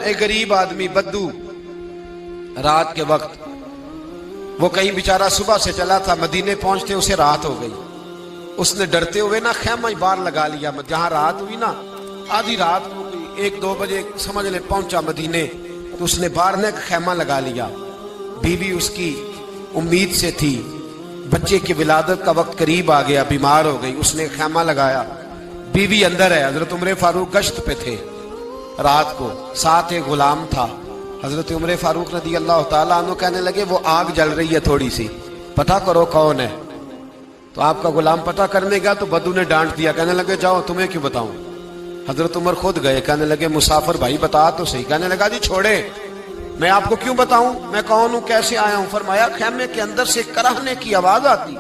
ایک غریب آدمی بدو رات کے وقت وہ کہیں بیچارہ صبح سے چلا تھا، مدینے پہنچتے اسے رات ہو گئی. اس نے ڈرتے ہوئے نا خیمہ باہر لگا لیا. جہاں رات ہوئی نا آدھی رات ہو گئی، 1-2 بجے سمجھ لے پہنچا مدینے، تو اس نے باہر نے خیمہ لگا لیا. بیوی اس کی امید سے تھی، بچے کی ولادت کا وقت قریب آ گیا، بیمار ہو گئی. اس نے خیمہ لگایا، بیوی اندر ہے. حضرت عمر فاروق گشت پہ تھے رات کو، ساتھ ایک غلام تھا. حضرت عمر فاروق رضی اللہ تعالیٰ عنہ کہنے لگے وہ آگ جل رہی ہے تھوڑی سی، پتہ کرو کون ہے. تو آپ کا غلام پتہ کرنے گا تو بدو نے ڈانٹ دیا، کہنے لگے جاؤ تمہیں کیوں بتاؤں. حضرت عمر خود گئے، کہنے لگے مسافر بھائی بتا تو صحیح. کہنے لگا جی چھوڑے، میں آپ کو کیوں بتاؤں میں کون ہوں، کیسے آیا ہوں. فرمایا خیمے کے اندر سے کراہنے کی آواز آتی،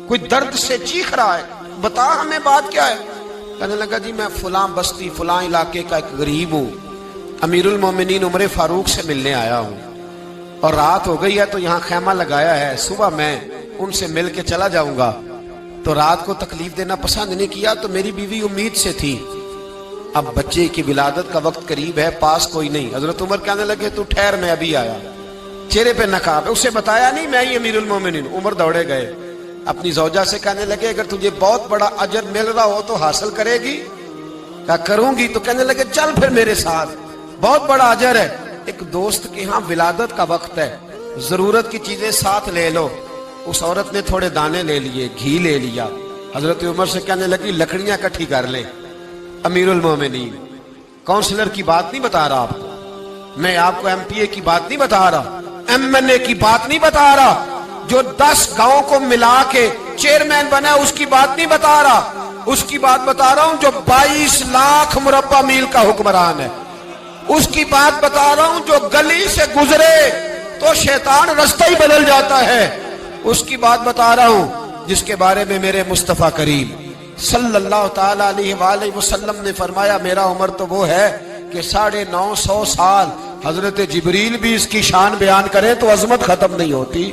کوئی درد سے چیخ رہا ہے، بتا ہمیں بات کیا ہے. کہنے لگا جی میں فلاں بستی فلاں علاقے کا ایک غریب ہوں، امیر المومنین عمر فاروق سے ملنے آیا ہوں، اور رات ہو گئی ہے تو یہاں خیمہ لگایا ہے، صبح میں ان سے مل کے چلا جاؤں گا. تو رات کو تکلیف دینا پسند نہیں کیا، تو میری بیوی امید سے تھی، اب بچے کی ولادت کا وقت قریب ہے، پاس کوئی نہیں. حضرت عمر کہنے لگے تو ٹھہر میں ابھی آیا. چہرے پہ نقاب ہے، اسے بتایا نہیں میں ہی امیر المومنین. عمر دوڑے گئے، اپنی زوجہ سے کہنے لگے اگر تجھے بہت بڑا اجر مل رہا ہو تو حاصل کرے گی. کہا کروں گی. تو کہنے لگے چل پھر میرے ساتھ، بہت بڑا اجر ہے. ایک دوست کے ہاں ولادت کا وقت ہے، ضرورت کی چیزیں ساتھ لے لو. اس عورت نے تھوڑے دانے لے لیے، گھی لے لیا. حضرت عمر سے کہنے لگی لکڑیاں اکٹھی کر لیں. امیر المومنین کونسلر کی بات نہیں بتا رہا آپ کو، میں آپ کو ایم پی اے کی بات نہیں بتا رہا، ایم این اے کی بات نہیں بتا رہا، جو 10 گاؤں کو ملا کے چیئرمین بنا اس کی بات نہیں بتا رہا. اس کی بات بتا رہا ہوں جو 22 لاکھ مربع میل کا حکمران ہے. اس کی بات بتا رہا ہوں جو گلی سے گزرے تو شیطان رستہ ہی بدل جاتا ہے. اس کی بات بتا رہا ہوں جس کے بارے میں میرے مصطفیٰ کریم صلی اللہ تعالیٰ علیہ وآلہ وسلم نے فرمایا میرا عمر تو وہ ہے کہ 950 سال حضرت جبریل بھی اس کی شان بیان کریں تو عظمت ختم نہیں ہوتی.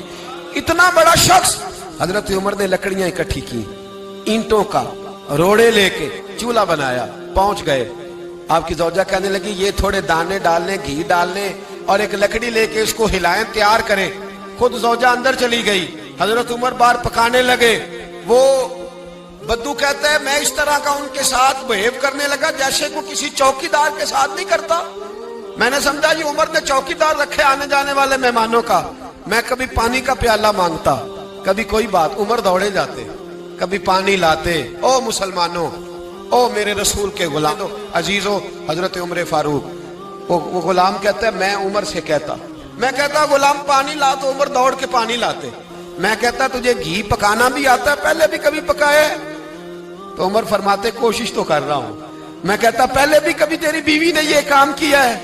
اتنا بڑا شخص. حضرت عمر نے لکڑیاں اکٹھی کی، اینٹوں کا روڑے لے کے چولہا بنایا، پہنچ گئے. آپ کی زوجہ کہنے لگی یہ تھوڑے دانے ڈالنے، گھی ڈالنے اور ایک لکڑی لے کے اس کو ہلائیں، تیار کریں. خود زوجہ اندر چلی گئی، حضرت عمر باہر پکانے لگے. وہ بدو کہتا ہے میں اس طرح کا ان کے ساتھ بہیو کرنے لگا جیسے کو کسی چوکیدار کے ساتھ نہیں کرتا. میں نے سمجھا یہ عمر نے چوکیدار رکھے آنے جانے والے مہمانوں کا. میں کبھی پانی کا پیالہ مانگتا، کبھی کوئی بات، عمر دوڑے جاتے، کبھی پانی لاتے. او مسلمانوں، او میرے رسول کے غلام عزیزو. حضرت عمر فاروق وہ غلام کہتا ہے میں عمر سے کہتا، میں کہتا غلام پانی لا تو عمر دوڑ کے پانی لاتے. میں کہتا تجھے گھی پکانا بھی آتا ہے، پہلے بھی کبھی پکایا ہے؟ تو عمر فرماتے کوشش تو کر رہا ہوں. میں کہتا پہلے بھی کبھی تیری بیوی نے یہ کام کیا ہے؟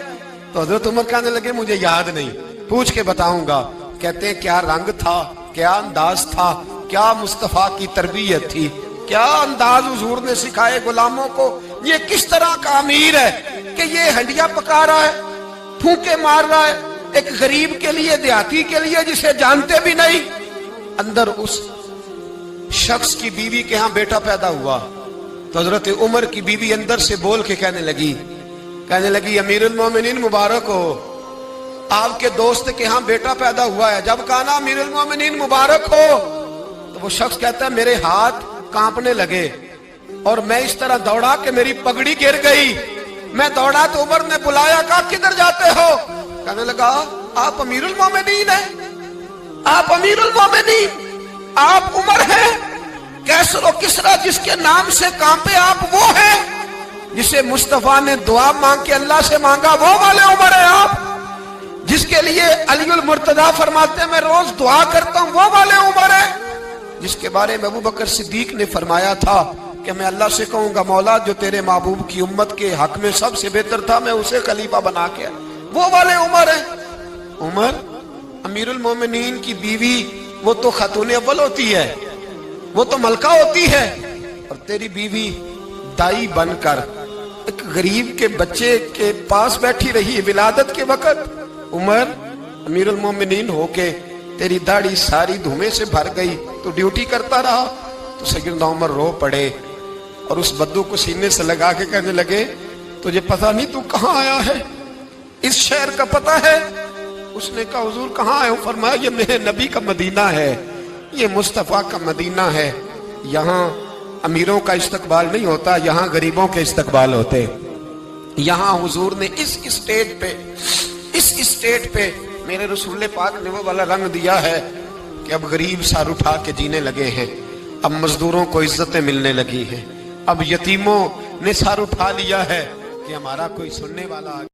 تو حضرت عمر کہنے لگے مجھے یاد نہیں، پوچھ کے بتاؤں گا. کہتے ہیں کیا رنگ تھا، کیا انداز تھا، کیا مصطفیٰ کی تربیت تھی، کیا انداز حضور نے سکھائے غلاموں کو. یہ کس طرح کا امیر ہے کہ یہ ہنڈیاں پکا رہا ہے، پھونکے مار رہا ہے ایک غریب کے لیے، دیہاتی کے لیے جسے جانتے بھی نہیں. اندر اس شخص کی بیوی کے ہاں بیٹا پیدا ہوا تو حضرت عمر کی بیوی اندر سے بول کے کہنے لگی امیر المومنین مبارک ہو، آپ کے دوست کے ہاں بیٹا پیدا ہوا ہے. جب کہا نا امیر المومنین مبارک ہو تو وہ شخص کہتا ہے میرے ہاتھ کانپنے لگے اور میں اس طرح دوڑا کہ میری پگڑی گر گئی. میں دوڑا تو عمر نے بلایا، کہا کدھر جاتے ہو؟ کہنے لگا آپ امیر المومنین ہیں، آپ امیر المومنین، آپ عمر ہیں. کیسر و کسرا جس کے نام سے کانپے آپ وہ ہیں جسے مصطفیٰ نے دعا مانگ کے اللہ سے مانگا، وہ والے عمر ہیں آپ. جس کے لیے علی المرتضیٰ فرماتے ہیں میں روز دعا کرتا ہوں، وہ والے عمر ہیں. جس کے بارے میں ابو بکر صدیق نے فرمایا تھا کہ میں اللہ سے کہوں گا مولا جو تیرے محبوب کی امت کے حق میں سب سے بہتر تھا میں اسے خلیفہ بنا کے، وہ والے عمر ہیں. عمر امیر المومنین کی بیوی وہ تو خاتون اول ہوتی ہے، وہ تو ملکہ ہوتی ہے، اور تیری بیوی دائی بن کر ایک غریب کے بچے کے پاس بیٹھی رہی ولادت کے وقت. عمر امیر المومنین ہو کے تیری داڑھی ساری دھومے سے بھر گئی تو ڈیوٹی کرتا رہا. تو سیدنا عمر رو پڑے اور اس بدو کو سینے سے لگا کے کہنے لگے تجھے پتہ نہیں تو کہاں آیا ہے؟ اس شہر کا پتہ ہے؟ اس نے کہا حضور کہاں ہے؟ فرمایا یہ میرے نبی کا مدینہ ہے، یہ مصطفیٰ کا مدینہ ہے، یہاں امیروں کا استقبال نہیں ہوتا، یہاں غریبوں کے استقبال ہوتے۔ یہاں حضور نے اس اسٹیٹ پہ میرے رسول پاک نے وہ والا رنگ دیا ہے کہ اب غریب سر اٹھا کے جینے لگے ہیں، اب مزدوروں کو عزتیں ملنے لگی ہیں، اب یتیموں نے سر اٹھا لیا ہے کہ ہمارا کوئی سننے والا